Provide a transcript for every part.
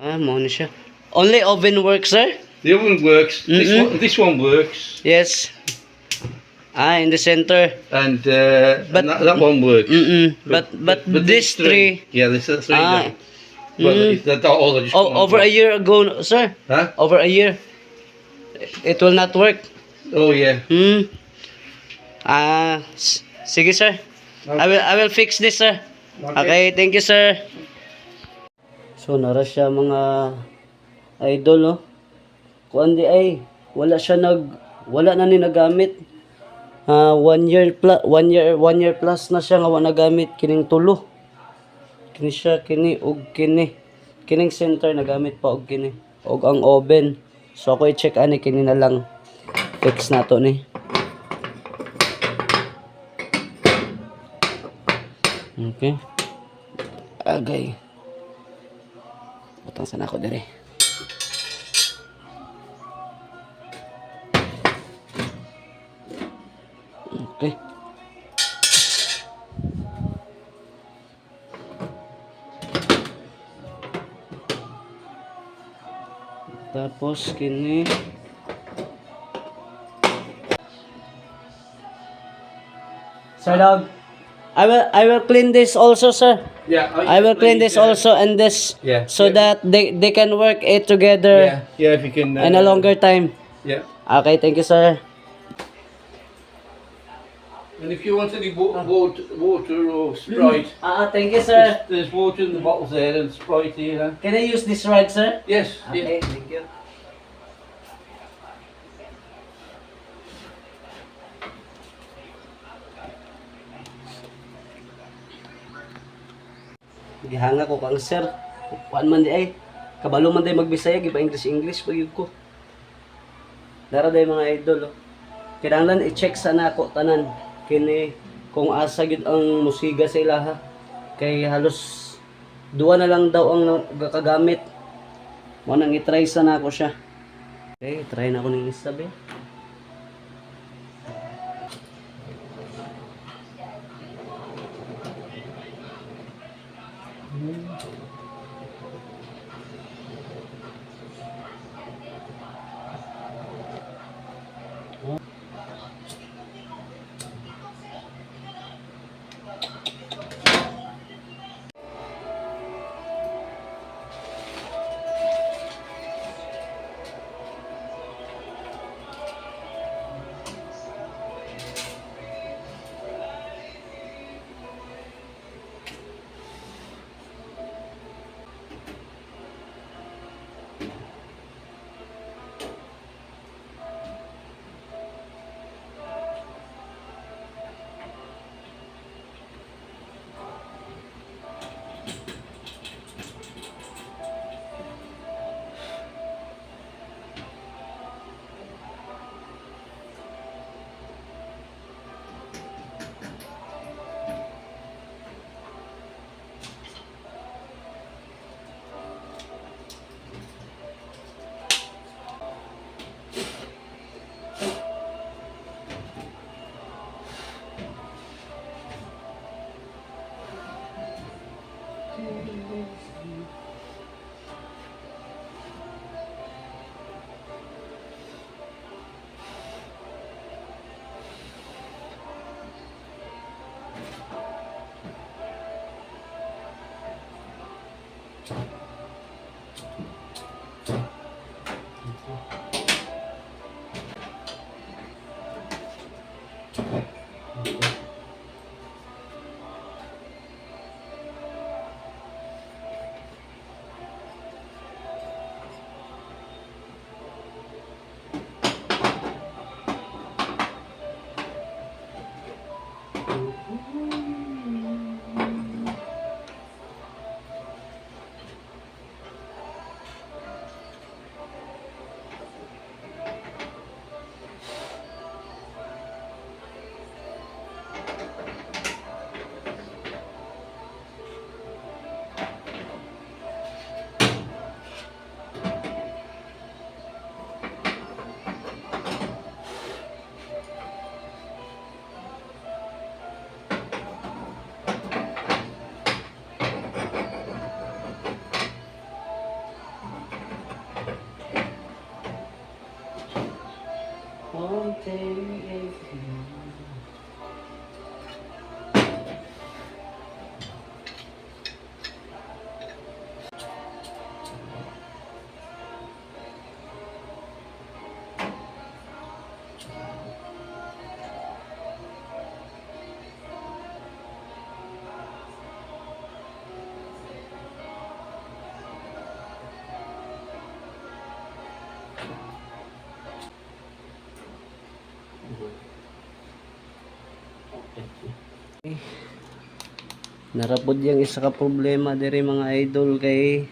Ah, mo na siya. Only oven works, sir? The oven works. Mm-mm. This one works. Yes. Ah, in the center. And, But- and that one works. But this three. Yeah, this is three. Ah. Now. Well, Mm. that's all I just come on Over to. a year ago, sir. Huh? Over a year. It will not work. Oh, yeah. Sige, sir. I will fix this, sir. Okay, thank you, sir. So, nara siya mga idol, no? Kung di ay, wala na ni nagamit. 1 year plus, 1 year plus na siya nga wala nagamit kining tulo. Kini siya, kini og kini. Kining center nagamit pa og kini. Og ang oven. So, ako i-check ani kini na lang. Fix na to ni. Okay. Agay. Butang sana ako dire. Okay. Tapos kini Sir Dog, I will clean this also, sir. Yeah. I will clean this also and this, Yeah. so that they can work it together Yeah. Yeah, if you can. in a longer time. Yeah. Okay, thank you, sir. And if you want any water or Sprite, Thank you, sir. there's water in the bottles there and Sprite here. Can I use this rod, sir? Yes. Okay, Yeah. thank you. Gihanga ko kang sir. Kuan man di ay. Kabalo man day magbisaya, giba English pag ko. Dara day mga idol. Oh. Kinahanglan i-check sana ako tanan kini kung asa gid ang musiga sa ilaha. Kay halos duwa na lang daw ang kagamit. Mo nang i-try sana ako siya. Okay, try na ako ning isabi. Something is narapod yang isa ka problema diri mga idol kay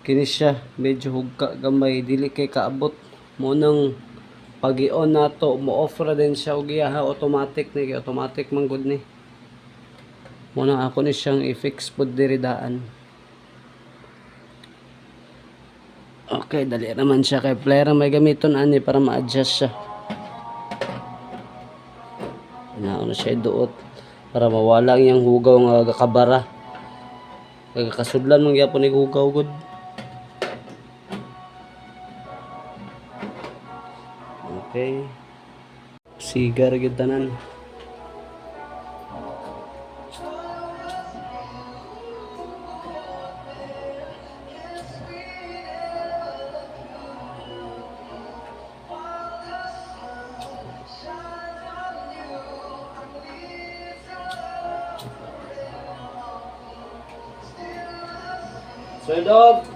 kini siya medyo hugka gamay dili kay kaabot mo nang pag-i-on nato mo off ra din siya og iya automatic ni automatic man gud ni mo nang ako ni siyang i-fix pud diri daan. Okay, dali naman siya kay player may gamiton ani para ma-adjust siya. Nauna siya duot para mawala ang hugaw nga kabara. Kagakasudlan man gyapon ni hugaw gud. Okay. Sigar gyud tanan. Sir Dog.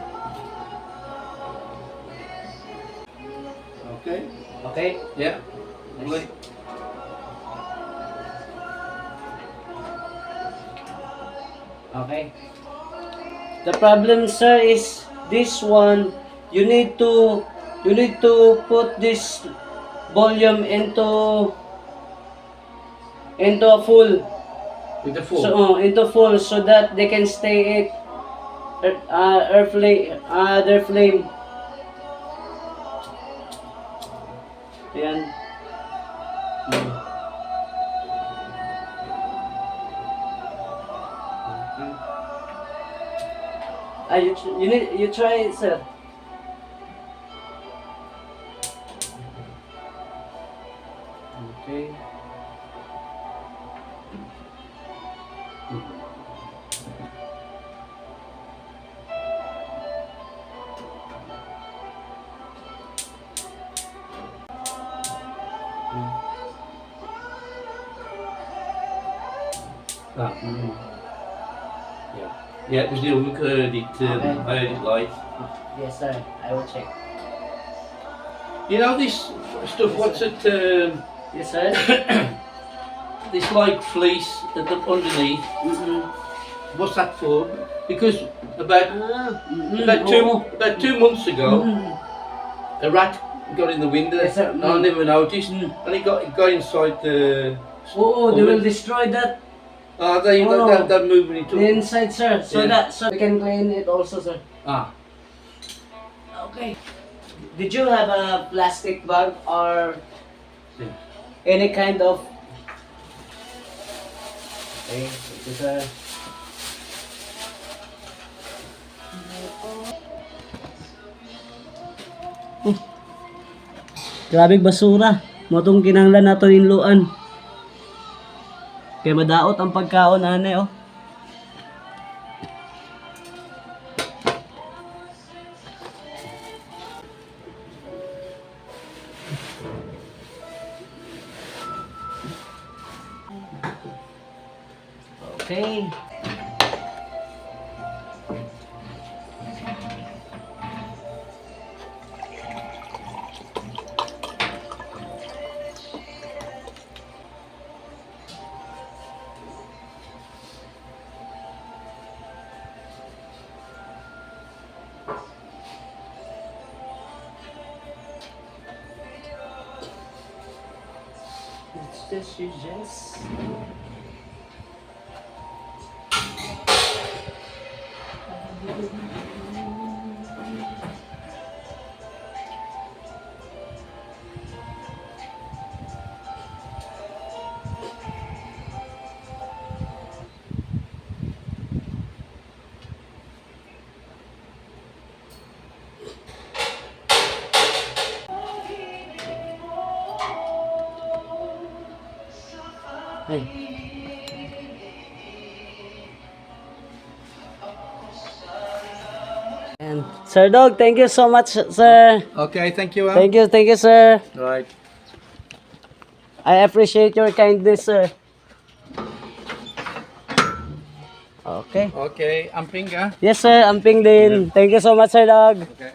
Okay. Okay. Yeah. Good. Okay. The problem, sir, is this one. You need to put this volume into a full. With the full. So into full so that they can stay it their flame. Ayan. You try it, sir. Okay. Yeah. Yeah, it was the hook heard it. Okay. I heard it live. Yes, sir. I will check. You know this stuff. What's it? Yes, sir. This like fleece at the underneath. What's that for? Because about about 2 months ago, a rat got in the window. Yes, sir. And I never noticed, and it got inside the. Oh, they will destroy that That moving into. the inside, sir. So Yeah. so we can clean it also, sir. Ah. Okay. Did you have a plastic bag or Yeah. any kind of? Okay, ito, sir. Grabe basura. Motong kinanglan nato inluan. Kaya madaot ang pagkaon ane oh. Okay. This is just Ay. And Sir Dog, thank you so much, sir. Okay, thank you. Thank you, sir. Right. I appreciate your kindness, sir. Okay. Okay, amping ka. Yes, sir. Amping din. Thank you so much, Sir Dog. Okay.